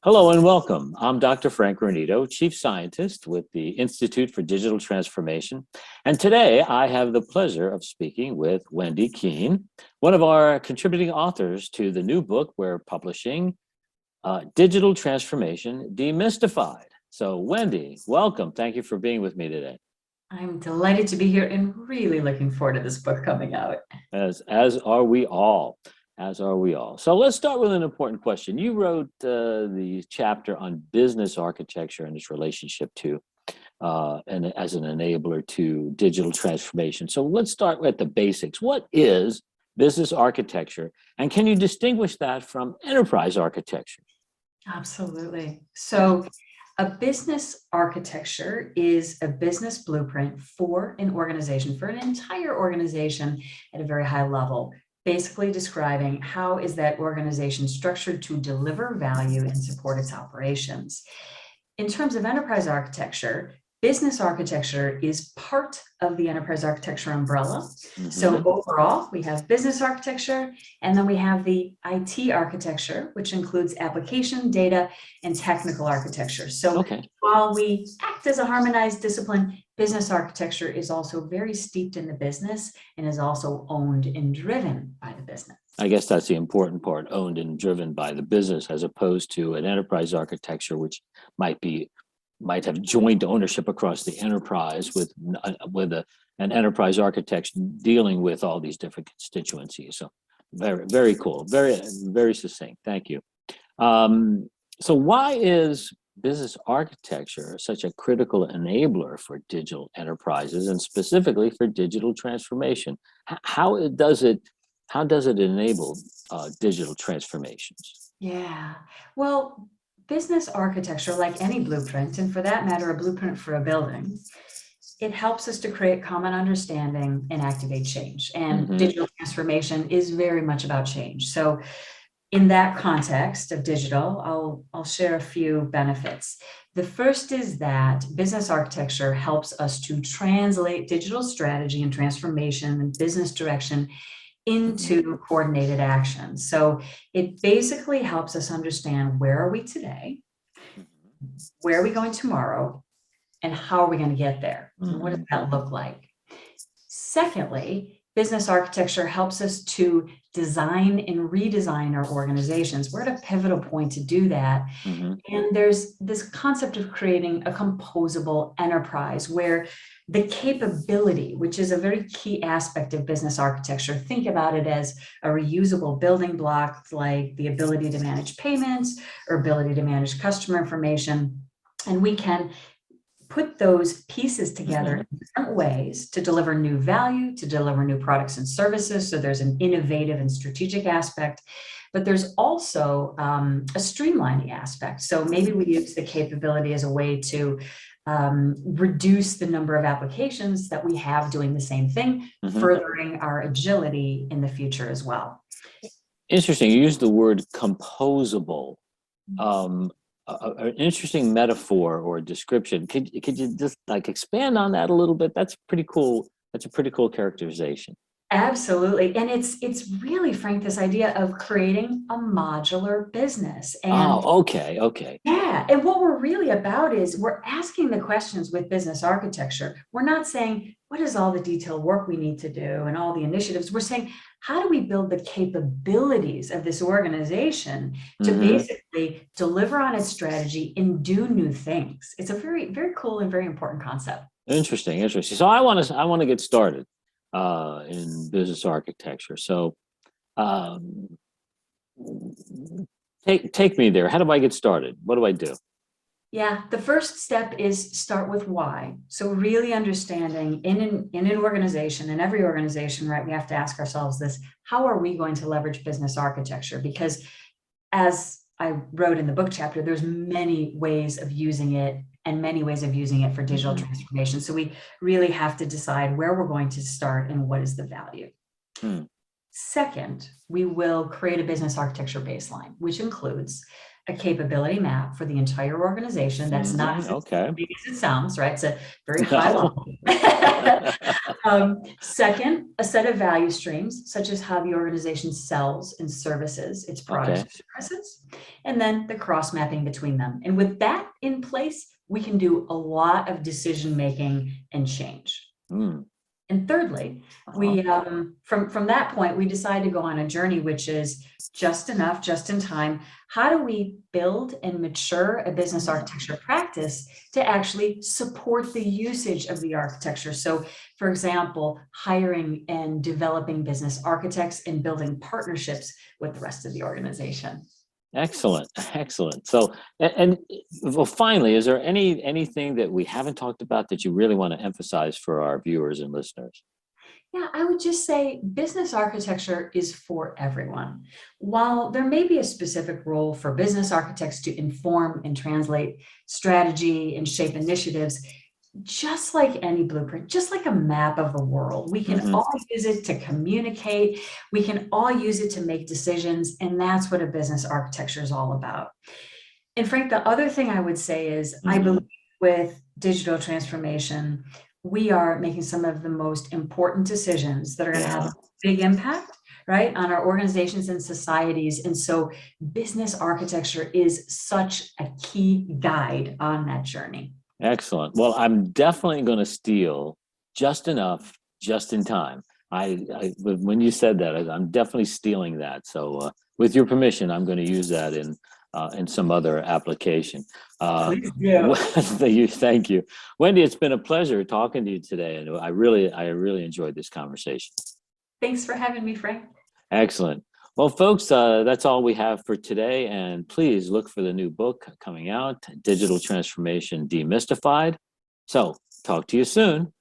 Hello and welcome. I'm Dr. Frank Granito, Chief Scientist with the Institute for Digital Transformation. And today I have the pleasure of speaking with Wendy Keene, one of our contributing authors to the new book we're publishing, Digital Transformation Demystified. So Wendy, welcome. Thank you for being with me today. I'm delighted to be here and really looking forward to this book coming out. As are we all. As are we all. So let's start with an important question. You wrote the chapter on business architecture and its relationship to and as an enabler to digital transformation. So let's start with the basics. What is business architecture, and can you distinguish that from enterprise architecture? Absolutely. So a business architecture is a business blueprint for an organization, for an entire organization at a very high level, basically describing how is that organization structured to deliver value and support its operations. In terms of enterprise architecture, business architecture is part of the enterprise architecture umbrella. So overall, we have business architecture, and then we have the IT architecture, which includes application, data, and technical architecture. So while we act as a harmonized discipline, business architecture is also very steeped in the business and is also owned and driven by the business. I guess that's the important part, owned and driven by the business, as opposed to an enterprise architecture, which might have joint ownership across the enterprise with an enterprise architect dealing with all these different constituencies. So very cool, very succinct. Thank you. So why is business architecture such a critical enabler for digital enterprises and specifically for digital transformation? How does it enable digital transformations? Yeah, well, business architecture, like any blueprint, and for that matter, a blueprint for a building, it helps us to create common understanding and activate change. And digital transformation is very much about change. So in that context of digital, I'll share a few benefits. The first is that business architecture helps us to translate digital strategy and transformation and business direction into coordinated action. So it basically helps us understand, where are we today, where are we going tomorrow, and how are we going to get there? And what does that look like? Secondly, business architecture helps us to design and redesign our organizations. We're at a pivotal point to do that. And there's this concept of creating a composable enterprise where the capability, which is a very key aspect of business architecture, think about it as a reusable building block, like the ability to manage payments or ability to manage customer information. And we can put those pieces together in different ways to deliver new value, to deliver new products and services. So there's an innovative and strategic aspect, but there's also a streamlining aspect. So maybe we use the capability as a way to reduce the number of applications that we have doing the same thing, furthering our agility in the future as well. Interesting. You used the word composable. An interesting metaphor or description. Could you just expand on that a little bit? That's pretty cool. That's a pretty cool characterization. Absolutely. And it's really, Frank, this idea of creating a modular business. And okay. Yeah. And what we're really about is we're asking the questions with business architecture. We're not saying, what is all the detailed work we need to do and all the initiatives? We're saying, how do we build the capabilities of this organization to basically deliver on its strategy and do new things? It's a very, very cool and very important concept. Interesting. So I want to get started in business architecture. So take me there. How do I get started? What do I do? Yeah, the first step is start with why. So really understanding in an organization, in every organization, right, we have to ask ourselves this: how are we going to leverage business architecture? Because as I wrote in the book chapter, there's many ways of using it and many ways of using it for digital transformation. So we really have to decide where we're going to start and what is the value. Second, we will create a business architecture baseline, which includes a capability map for the entire organization. That's not as Okay. big as it sounds, right? It's a very No. high level. Second, a set of value streams, such as how the organization sells and services its products Okay. and services, and then the cross mapping between them. And with that in place, we can do a lot of decision making and change. Mm. And thirdly, we from that point, we decided to go on a journey, which is just enough, just in time. How do we build and mature a business architecture practice to actually support the usage of the architecture? So, for example, hiring and developing business architects and building partnerships with the rest of the organization. Excellent, excellent. So, well, finally, is there anything that we haven't talked about that you really want to emphasize for our viewers and listeners? Yeah, I would just say business architecture is for everyone. While there may be a specific role for business architects to inform and translate strategy and shape initiatives, just like any blueprint, just like a map of the world, we can all use it to communicate. We can all use it to make decisions. And that's what a business architecture is all about. And Frank, the other thing I would say is I believe with digital transformation, we are making some of the most important decisions that are going to have a big impact, right, on our organizations and societies. And so business architecture is such a key guide on that journey. Excellent. Well, I'm definitely going to steal just enough, just in time. When you said that, I'm definitely stealing that. So with your permission, I'm going to use that in some other application. Please do. Thank you. Wendy, it's been a pleasure talking to you today. And I really enjoyed this conversation. Thanks for having me, Frank. Excellent. Well, folks, that's all we have for today. And please look for the new book coming out, Digital Transformation Demystified. So talk to you soon.